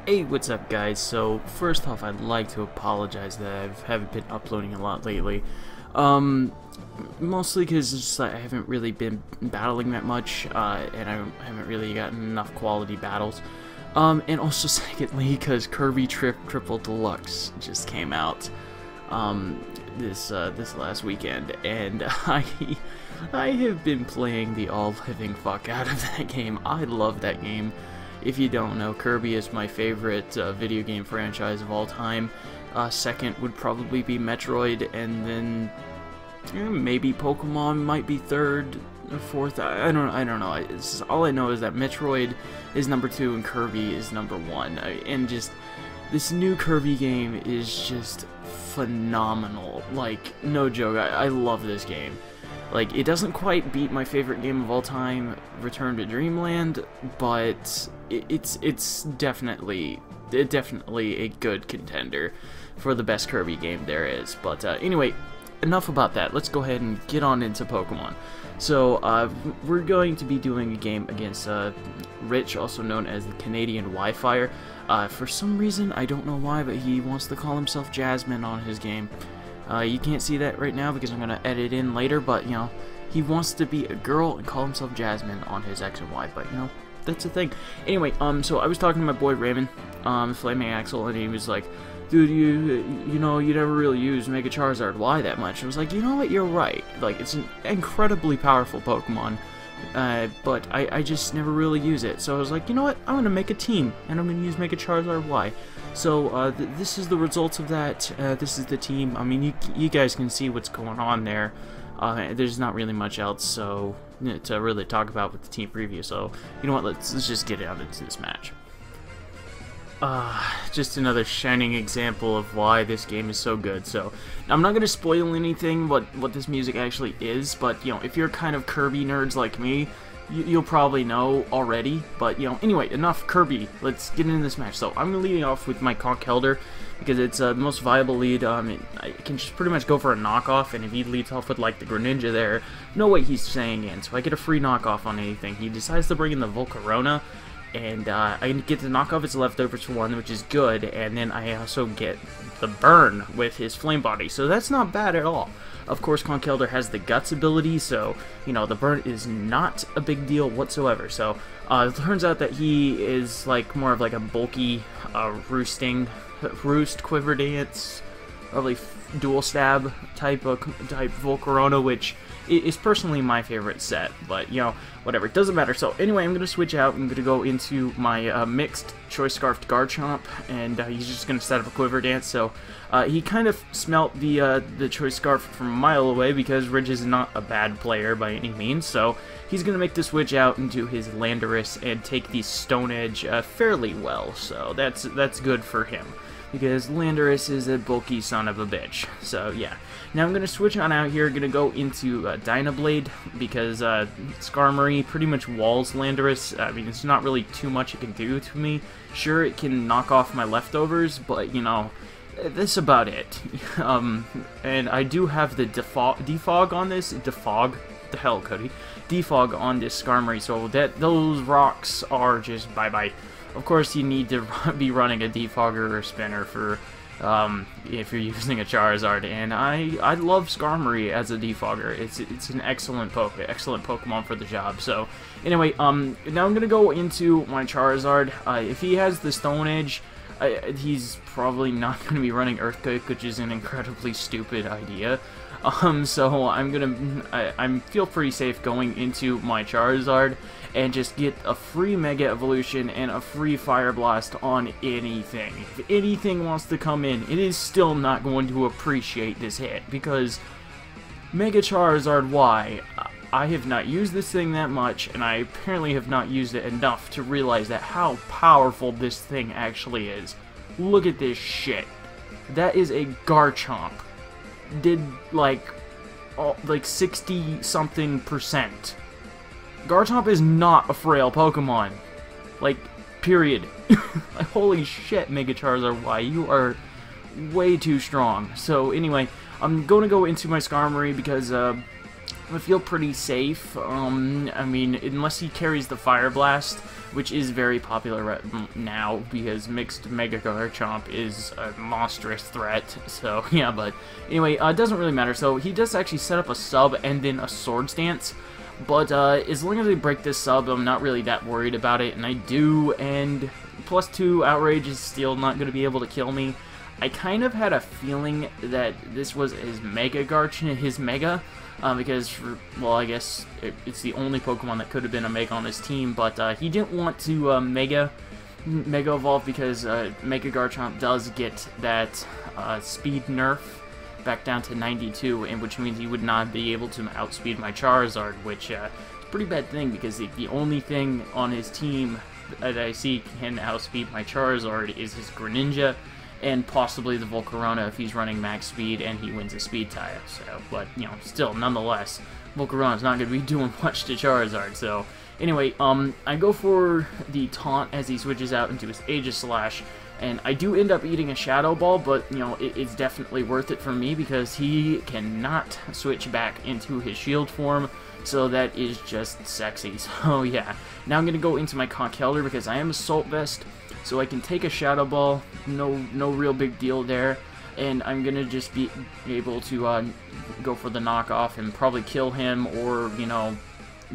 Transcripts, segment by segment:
Hey, what's up guys? So, first off, I'd like to apologize that I haven't been uploading a lot lately. Mostly because just I haven't really been battling that much, and I haven't really gotten enough quality battles. And also secondly, because Kirby Triple Deluxe just came out, this last weekend, and I have been playing the all-living fuck out of that game. I love that game. If you don't know, Kirby is my favorite video game franchise of all time. Second would probably be Metroid, and then maybe Pokemon might be third or fourth. I don't know. All I know is that Metroid is number 2 and Kirby is number 1. And just this new Kirby game is just phenomenal. Like, no joke. I love this game. Like, it doesn't quite beat my favorite game of all time, Return to Dreamland, but it's definitely a good contender for the best Kirby game there is. But anyway, enough about that. Let's go ahead and get on into Pokemon. So we're going to be doing a game against Rich, also known as the Canadian Wi-Fi. For some reason, I don't know why, but he wants to call himself Jasmine on his game. You can't see that right now because I'm going to edit in later, but, you know, he wants to be a girl and call himself Jasmine on his X and Y, but, you know, that's the thing. Anyway, so I was talking to my boy Raymond, Flaming Axel, and he was like, dude, you know, you never really use Mega Charizard Y that much. I was like, you know what, you're right. Like, it's an incredibly powerful Pokemon, but I just never really use it. So I was like, you know what, I'm going to make a team, and I'm going to use Mega Charizard Y. So, this is the results of that. This is the team. I mean, you guys can see what's going on there. There's not really much else to really talk about with the team preview. So, you know what, let's just get out into this match. Just another shining example of why this game is so good. So, I'm not going to spoil anything what this music actually is, but, you know, if you're kind of Kirby nerds like me, you'll probably know already, but, you know, anyway, enough Kirby. Let's get into this match. So, I'm leading off with my Conkeldurr, because it's the most viable lead. I can just pretty much go for a knockoff, and if he leads off with, like, the Greninja there, no way he's staying in, so I get a free knockoff on anything. He decides to bring in the Volcarona, and I get to knock off his leftovers for 1, which is good, and then I also get the burn with his Flame Body, so that's not bad at all. Of course, Conkeldurr has the Guts ability, so, you know, the burn is not a big deal whatsoever. So, it turns out that he is, like, more of, like, a bulky, roost, quiver dance, probably dual stab type Volcarona, which is personally my favorite set, but, you know, whatever, it doesn't matter. So, anyway, I'm going to switch out. I'm going to go into my mixed Choice Scarfed Garchomp, and he's just going to set up a Quiver Dance. So, he kind of smelt the Choice Scarf from a mile away because Ridge is not a bad player by any means, so he's going to make the switch out into his Landorus and take the Stone Edge fairly well, so that's good for him, because Landorus is a bulky son of a bitch. So, yeah. Now I'm going to switch on out here, going to go into Dynablade, because Skarmory pretty much walls Landorus. I mean, it's not really too much it can do to me. Sure, it can knock off my leftovers, but, you know, that's about it. And I do have the defog on this. Defog? The hell, Cody. Defog on this Skarmory, so those rocks are just bye-bye. Of course, you need to be running a defogger or spinner for if you're using a Charizard, and I love Skarmory as a defogger. It's an excellent Pokemon for the job. So anyway, now I'm gonna go into my Charizard. If he has the Stone Edge, he's probably not gonna be running Earthquake, which is an incredibly stupid idea. So I feel pretty safe going into my Charizard and just get a free Mega Evolution and a free Fire Blast on anything. If anything wants to come in, it is still not going to appreciate this hit, because Mega Charizard Y, I have not used this thing that much, and I apparently have not used it enough to realize that how powerful this thing actually is. Look at this shit. That is a Garchomp. Did like 60-something%. Garchomp is not a frail Pokemon. Like, period. Like, holy shit, Mega Charizard Y, you are way too strong. So, anyway, I'm going to go into my Skarmory because I feel pretty safe. I mean, unless he carries the Fire Blast, which is very popular right now because mixed Mega Garchomp is a monstrous threat. So yeah, but anyway, it doesn't really matter. So he does actually set up a sub and then a Swords Dance. But as long as I break this sub, I'm not really that worried about it, and I do, and +2 Outrage is still not going to be able to kill me. I kind of had a feeling that this was his Mega Garchomp, his Mega, because, well, I guess it's the only Pokemon that could have been a Mega on his team, but he didn't want to Mega Evolve because Mega Garchomp does get that speed nerf back down to 92, and which means he would not be able to outspeed my Charizard, which is a pretty bad thing because the only thing on his team that I see can outspeed my Charizard is his Greninja and possibly the Volcarona if he's running max speed and he wins a speed tie. So, but you know, still, nonetheless, Volcarona's not going to be doing much to Charizard. So, anyway, I go for the taunt as he switches out into his Aegislash. And I do end up eating a Shadow Ball, but, you know, it's definitely worth it for me because he cannot switch back into his shield form, so that is just sexy. So, yeah. Now I'm going to go into my Conkeldurr because I am Assault Vest, so I can take a Shadow Ball, no real big deal there, and I'm going to just be able to go for the knockoff and probably kill him or, you know,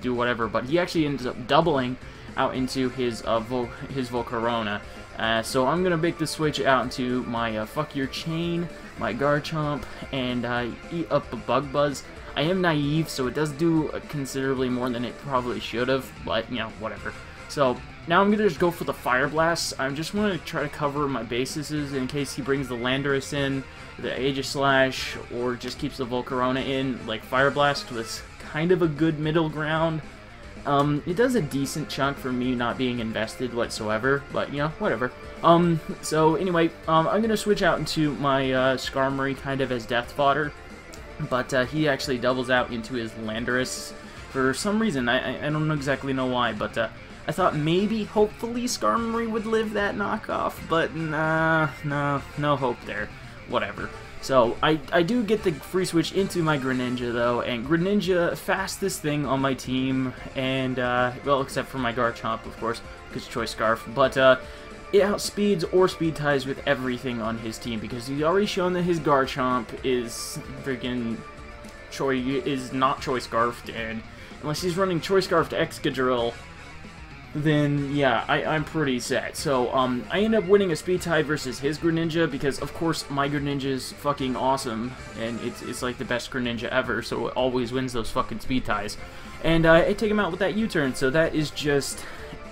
do whatever. But he actually ends up doubling out into his Volcarona. So I'm going to make the switch out into my Fuck Your Chain, my Garchomp, and eat up a Bug Buzz. I am naive, so it does do considerably more than it probably should have, but, you know, whatever. So now I'm going to just go for the Fire Blast. I just want to try to cover my bases in case he brings the Landorus in, the Aegislash, or just keeps the Volcarona in. Like, Fire Blast was kind of a good middle ground. It does a decent chunk for me not being invested whatsoever, but, you know, whatever. So anyway, I'm gonna switch out into my, Skarmory kind of as death fodder, but, he actually doubles out into his Landorus for some reason. I don't exactly know why, but, I thought maybe, hopefully, Skarmory would live that knockoff, but, nah, no hope there. Whatever. So, I do get the free switch into my Greninja, though, and Greninja, fastest thing on my team, and, well, except for my Garchomp, of course, because Choice Scarf, but, it outspeeds or speed ties with everything on his team, because he's already shown that his Garchomp is freaking not Choice Scarfed, and unless he's running Choice Scarfed Excadrill, then, yeah, I'm pretty set. So, I end up winning a speed tie versus his Greninja, because, of course, my Greninja is fucking awesome, and it's like the best Greninja ever, so it always wins those fucking speed ties. And, I take him out with that U-turn, so that is just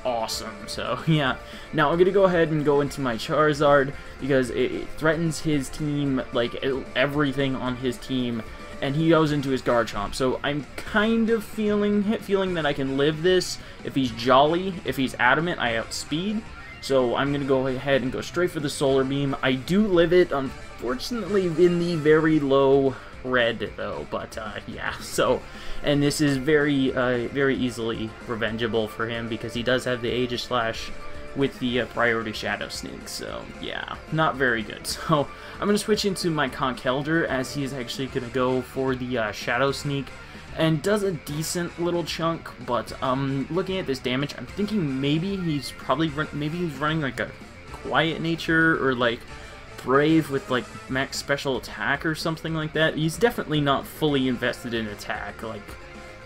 awesome. So, yeah. Now, I'm gonna go ahead and go into my Charizard, because it threatens his team, like, everything on his team, and he goes into his Garchomp. So I'm kind of feeling that I can live this. If he's Jolly, if he's Adamant, I outspeed. So I'm going to go ahead and go straight for the Solar Beam. I do live it, unfortunately, in the very low red, though. But, yeah. So, and this is very, very easily revengeable for him because he does have the Aegislash with the priority Shadow Sneak, so yeah, not very good. So I'm going to switch into my Conkeldurr as he's actually going to go for the Shadow Sneak, and does a decent little chunk, but looking at this damage, I'm thinking maybe he's running like a Quiet Nature, or like Brave with like max special attack or something like that. He's definitely not fully invested in attack like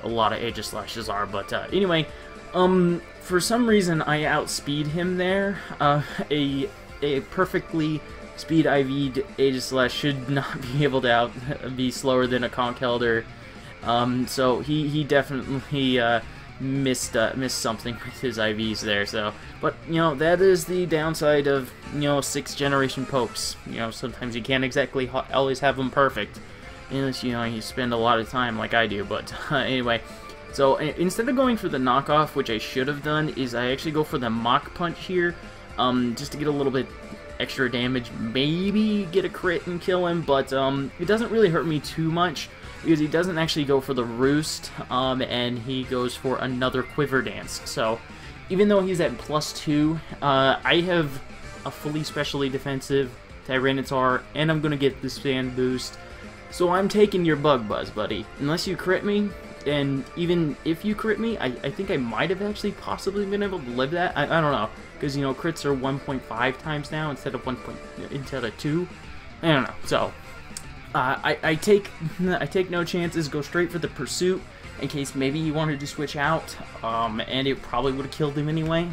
a lot of Aegislashes are, but anyway, for some reason, I outspeed him there. A perfectly speed IV'd Aegislash should not be able to be slower than a Conkeldurr. So he definitely missed something with his IVs there. So, but you know, that is the downside of, you know, 6th generation Pokes. You know, sometimes you can't exactly always have them perfect, unless, you know, you spend a lot of time like I do. But anyway. So, instead of going for the knockoff, which I should have done, is I actually go for the Mach Punch here, just to get a little bit extra damage, maybe get a crit and kill him, but it doesn't really hurt me too much, because he doesn't actually go for the Roost, and he goes for another Quiver Dance. So, even though he's at +2, I have a fully specially defensive Tyranitar, and I'm going to get the Sand Boost. So I'm taking your Bug Buzz, buddy. Unless you crit me, and even if you crit me, I think I might have actually possibly been able to live that. I don't know, because you know crits are 1.5 times now instead of 2. I don't know. So I take no chances. Go straight for the pursuit in case maybe he wanted to switch out, and it probably would have killed him anyway.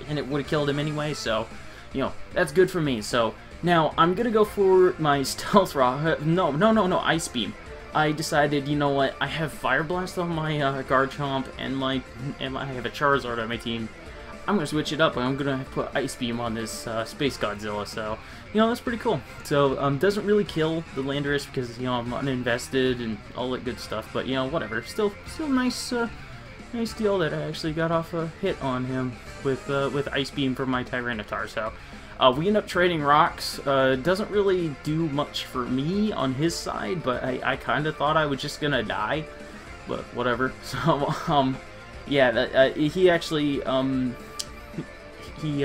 And it would have killed him anyway. So you know that's good for me. So now I'm gonna go for my stealth rock. No, ice beam. I decided, you know what, I have Fire Blast on my Garchomp, and I have a Charizard on my team. I'm going to switch it up, and I'm going to put Ice Beam on this Space Godzilla, so, you know, that's pretty cool. So, doesn't really kill the Landorus because, you know, I'm uninvested and all that good stuff, but, you know, whatever. Still nice, nice deal that I actually got off a hit on him with Ice Beam from my Tyranitar, so... we end up trading rocks. Doesn't really do much for me on his side, but I kind of thought I was just gonna die, but whatever. So, yeah, he actually, he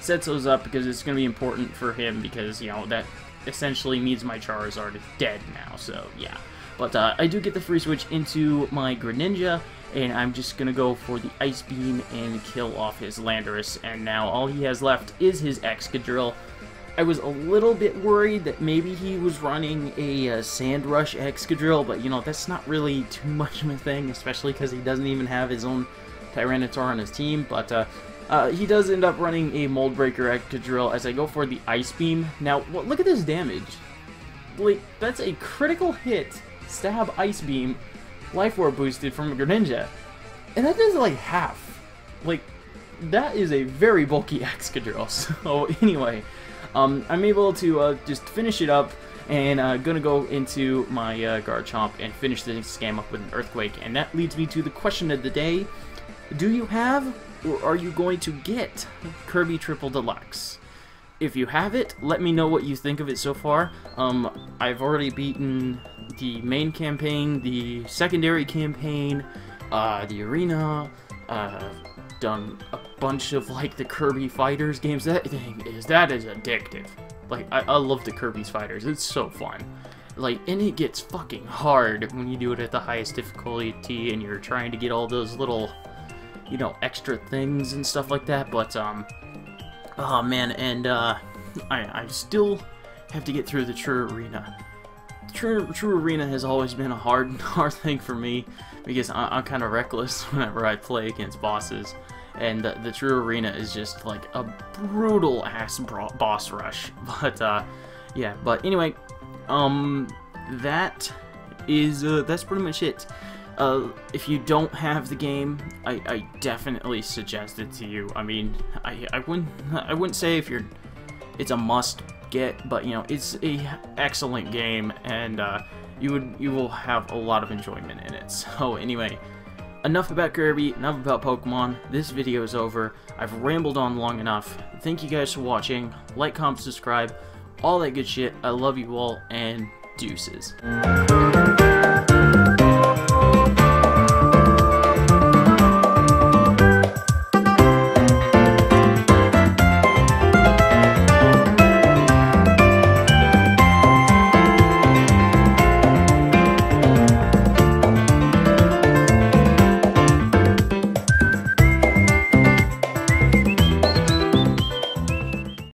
sets those up because it's gonna be important for him because, you know, that essentially means my Charizard is dead now, so, yeah. But, I do get the free switch into my Greninja, and I'm just gonna go for the Ice Beam and kill off his Landorus, and now all he has left is his Excadrill. I was a little bit worried that maybe he was running a Sand Rush Excadrill, but you know, that's not really too much of a thing, especially because he doesn't even have his own Tyranitar on his team, but he does end up running a Mold Breaker Excadrill as I go for the Ice Beam. Now, look at this damage. Like, that's a critical hit, stab Ice Beam, Life Orb boosted from a Greninja, and that does like half. Like, that is a very bulky Excadrill. So anyway, I'm able to just finish it up, and gonna go into my Garchomp and finish this game up with an Earthquake, and that leads me to the question of the day: do you have, or are you going to get Kirby Triple Deluxe? If you have it, let me know what you think of it so far. I've already beaten the main campaign, the secondary campaign, the arena, done a bunch of, like, the Kirby Fighters games. That thing is addictive. Like, I love the Kirby's Fighters. It's so fun. Like, and it gets fucking hard when you do it at the highest difficulty and you're trying to get all those little, you know, extra things and stuff like that, but, oh man, and I still have to get through the True Arena. True Arena has always been a hard thing for me because I'm kind of reckless whenever I play against bosses, and the True Arena is just like a brutal ass boss rush. But yeah. But anyway, that's pretty much it. If you don't have the game, I definitely suggest it to you. I mean, I wouldn't say it's a must get, but you know, it's a excellent game, and you will have a lot of enjoyment in it. So anyway, enough about Kirby, enough about Pokemon. This video is over. I've rambled on long enough. Thank you guys for watching. Like, comment, subscribe, all that good shit. I love you all, and deuces.